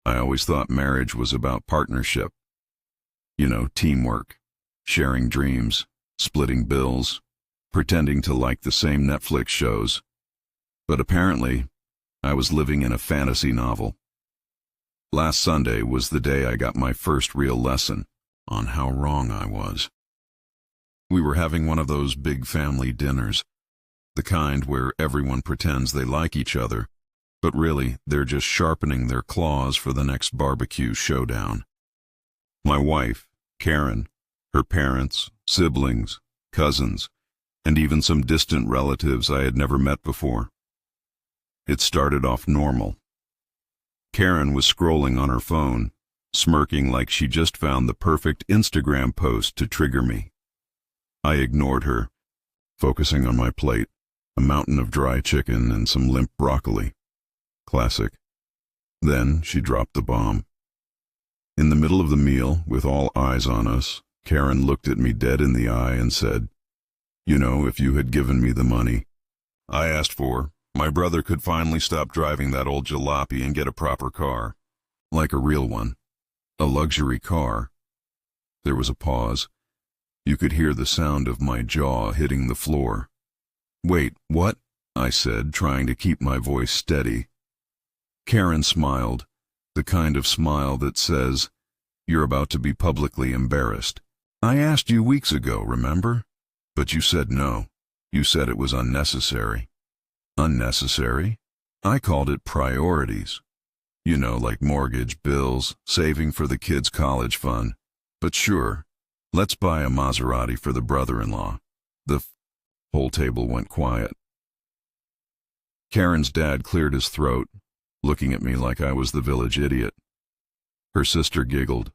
I always thought marriage was about partnership. You know, teamwork, sharing dreams, splitting bills, pretending to like the same Netflix shows. But apparently, I was living in a fantasy novel. Last Sunday was the day I got my first real lesson on how wrong I was. We were having one of those big family dinners, the kind where everyone pretends they like each other, but really they're just sharpening their claws for the next barbecue showdown. My wife, Karen, her parents, siblings, cousins, and even some distant relatives I had never met before. It started off normal. Karen was scrolling on her phone, smirking like she just found the perfect Instagram post to trigger me. I ignored her, focusing on my plate, a mountain of dry chicken and some limp broccoli. Classic. Then she dropped the bomb. In the middle of the meal, with all eyes on us, Karen looked at me dead in the eye and said, "You know, if you had given me the money I asked for, my brother could finally stop driving that old jalopy and get a proper car. Like a real one. A luxury car." There was a pause. You could hear the sound of my jaw hitting the floor. "Wait, what?" I said, trying to keep my voice steady. Karen smiled, the kind of smile that says, "You're about to be publicly embarrassed. I asked you weeks ago, remember? But you said no. You said it was unnecessary." Unnecessary? I called it priorities. You know, like mortgage, bills, saving for the kids' college fund. But sure, let's buy a Maserati for the brother-in-law. The whole table went quiet. Karen's dad cleared his throat, looking at me like I was the village idiot. Her sister giggled.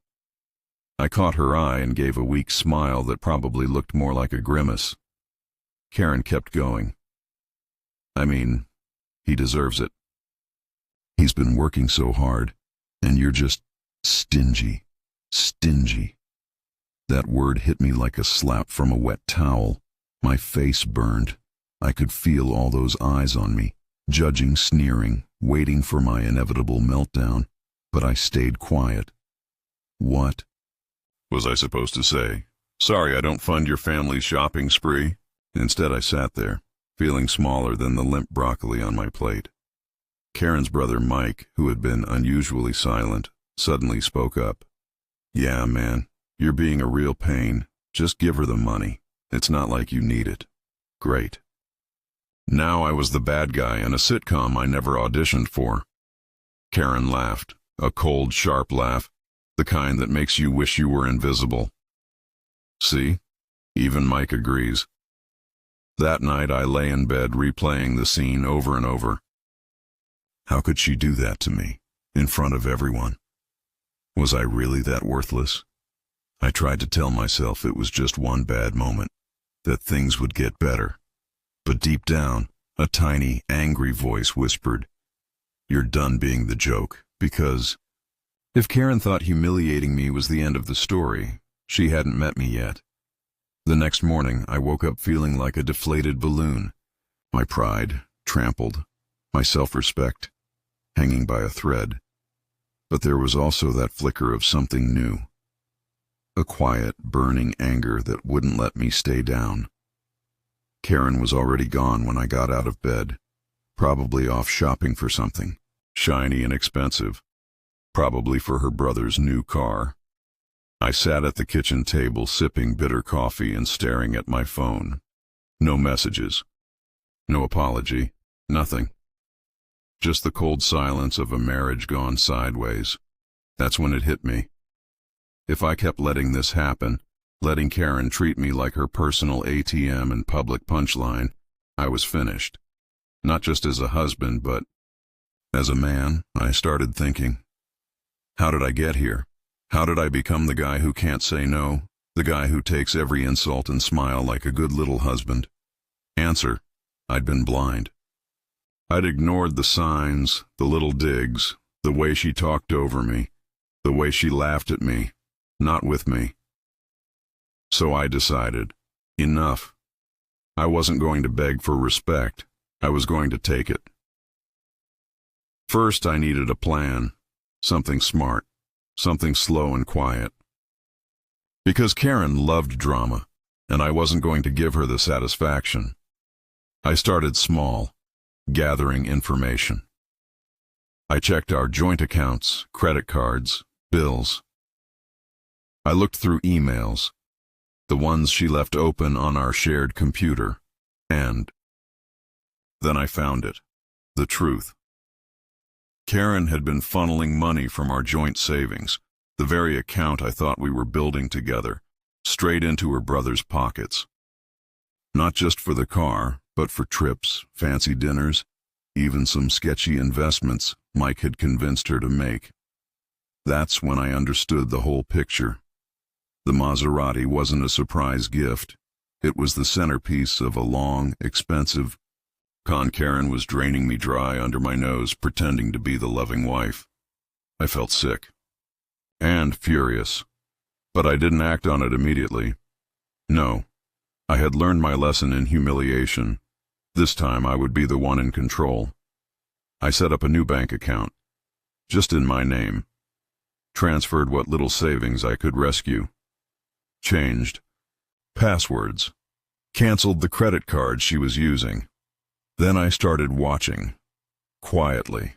I caught her eye and gave a weak smile that probably looked more like a grimace. Karen kept going. "I mean, he deserves it. He's been working so hard, and you're just stingy. Stingy." That word hit me like a slap from a wet towel. My face burned. I could feel all those eyes on me, judging, sneering, waiting for my inevitable meltdown, but I stayed quiet. What was I supposed to say? "Sorry, I don't fund your family's shopping spree." Instead, I sat there, feeling smaller than the limp broccoli on my plate. Karen's brother Mike, who had been unusually silent, suddenly spoke up. "Yeah, man, you're being a real pain. Just give her the money. It's not like you need it." Great. Now I was the bad guy in a sitcom I never auditioned for. Karen laughed, a cold, sharp laugh, the kind that makes you wish you were invisible. See? Even Mike agrees. That night I lay in bed replaying the scene over and over. How could she do that to me, in front of everyone? Was I really that worthless? I tried to tell myself it was just one bad moment, that things would get better. But deep down, a tiny, angry voice whispered, "You're done being the joke, because..." If Karen thought humiliating me was the end of the story, she hadn't met me yet. The next morning, I woke up feeling like a deflated balloon. My pride, trampled, my self-respect, hanging by a thread. But there was also that flicker of something new. A quiet, burning anger that wouldn't let me stay down. Karen was already gone when I got out of bed, probably off shopping for something, shiny and expensive, probably for her brother's new car. I sat at the kitchen table sipping bitter coffee and staring at my phone. No messages. No apology. Nothing. Just the cold silence of a marriage gone sideways. That's when it hit me. If I kept letting this happen, letting Karen treat me like her personal ATM and public punchline, I was finished. Not just as a husband, but as a man. I started thinking, how did I get here? How did I become the guy who can't say no? The guy who takes every insult and smile like a good little husband? Answer: I'd been blind. I'd ignored the signs, the little digs, the way she talked over me, the way she laughed at me, not with me. So I decided, enough. I wasn't going to beg for respect. I was going to take it. First, I needed a plan. Something smart, something slow and quiet. Because Karen loved drama, and I wasn't going to give her the satisfaction. I started small, gathering information. I checked our joint accounts, credit cards, bills. I looked through emails, the ones she left open on our shared computer, and then I found it, the truth. Karen had been funneling money from our joint savings, the very account I thought we were building together, straight into her brother's pockets. Not just for the car, but for trips, fancy dinners, even some sketchy investments Mike had convinced her to make. That's when I understood the whole picture. The Maserati wasn't a surprise gift. It was the centerpiece of a long, expensive con. Karen was draining me dry under my nose, pretending to be the loving wife. I felt sick and furious, but I didn't act on it immediately. No, I had learned my lesson in humiliation. This time I would be the one in control. I set up a new bank account, just in my name, transferred what little savings I could rescue, changed passwords, canceled the credit card she was using. Then I started watching, quietly,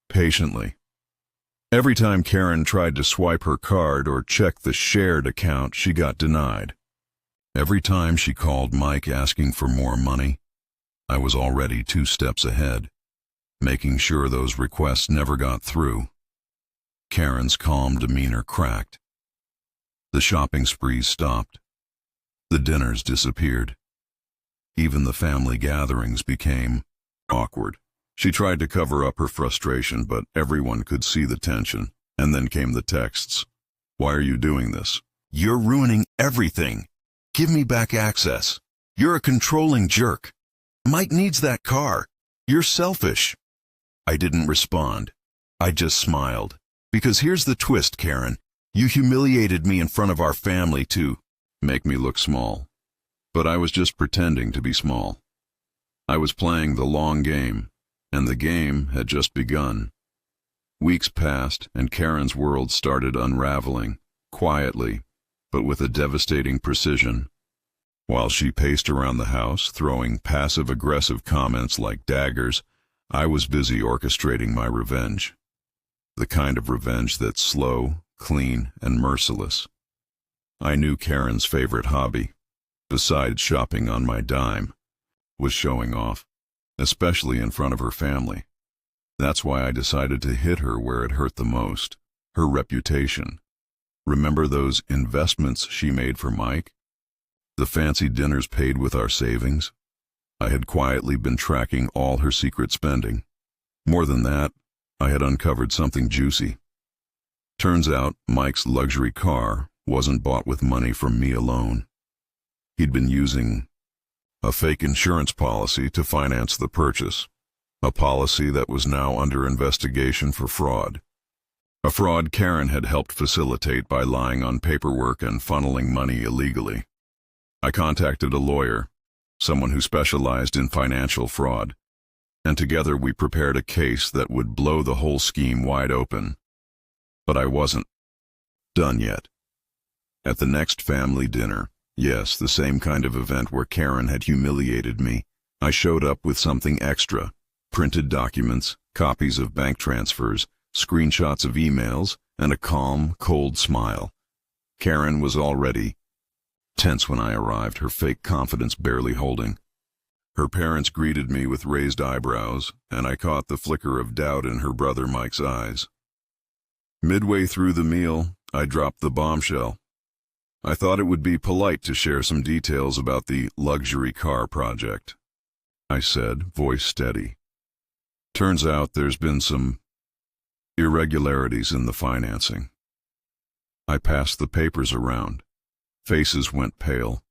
patiently. Every time Karen tried to swipe her card or check the shared account, she got denied. Every time she called Mike asking for more money, I was already 2 steps ahead, making sure those requests never got through. Karen's calm demeanor cracked. The shopping sprees stopped. The dinners disappeared. Even the family gatherings became awkward. She tried to cover up her frustration, but everyone could see the tension. And then came the texts. "Why are you doing this? You're ruining everything. Give me back access. You're a controlling jerk. Mike needs that car. You're selfish." I didn't respond. I just smiled. Because here's the twist, Karen. You humiliated me in front of our family to make me look small. But I was just pretending to be small. I was playing the long game, and the game had just begun. Weeks passed, and Karen's world started unraveling, quietly, but with a devastating precision. While she paced around the house, throwing passive-aggressive comments like daggers, I was busy orchestrating my revenge. The kind of revenge that's slow, clean, and merciless. I knew Karen's favorite hobby, besides shopping on my dime, was showing off, especially in front of her family. That's why I decided to hit her where it hurt the most, her reputation. Remember those investments she made for Mike? The fancy dinners paid with our savings? I had quietly been tracking all her secret spending. More than that, I had uncovered something juicy. Turns out Mike's luxury car wasn't bought with money from me alone. He'd been using a fake insurance policy to finance the purchase, a policy that was now under investigation for fraud. A fraud Karen had helped facilitate by lying on paperwork and funneling money illegally. I contacted a lawyer, someone who specialized in financial fraud, and together we prepared a case that would blow the whole scheme wide open. But I wasn't done yet. At the next family dinner, yes, the same kind of event where Karen had humiliated me, I showed up with something extra: printed documents, copies of bank transfers, screenshots of emails, and a calm, cold smile. Karen was already tense when I arrived, her fake confidence barely holding. Her parents greeted me with raised eyebrows, and I caught the flicker of doubt in her brother Mike's eyes. Midway through the meal, I dropped the bombshell. I thought it would be polite to share some details about the luxury car project. I said, voice steady. Turns out there's been some irregularities in the financing. I passed the papers around. Faces went pale.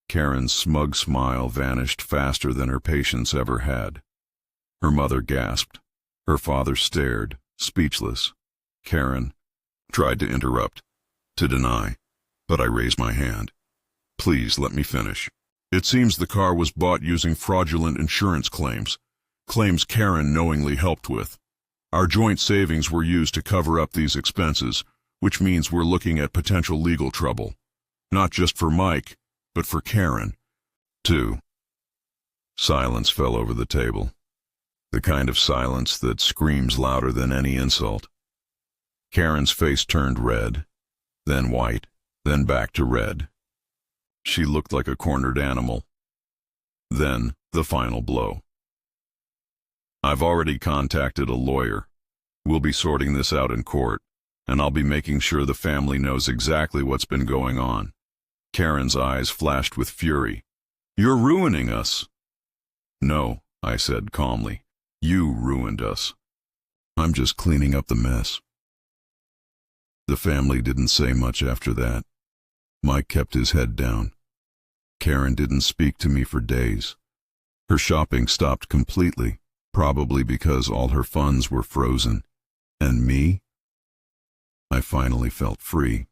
Karen's smug smile vanished faster than her patience ever had. Her mother gasped. Her father stared, speechless. Karen tried to interrupt, to deny, but I raised my hand. Please let me finish. It seems the car was bought using fraudulent insurance claims Karen knowingly helped with. Our joint savings were used to cover up these expenses, which means we're looking at potential legal trouble. Not just for Mike, but for Karen, too. Silence fell over the table. The kind of silence that screams louder than any insult. Karen's face turned red, then white, then back to red. She looked like a cornered animal. Then, the final blow. I've already contacted a lawyer. We'll be sorting this out in court, and I'll be making sure the family knows exactly what's been going on. Karen's eyes flashed with fury. You're ruining us. No, I said calmly. You ruined us. I'm just cleaning up the mess. The family didn't say much after that. Mike kept his head down. Karen didn't speak to me for days. Her shopping stopped completely, probably because all her funds were frozen. And me? I finally felt free.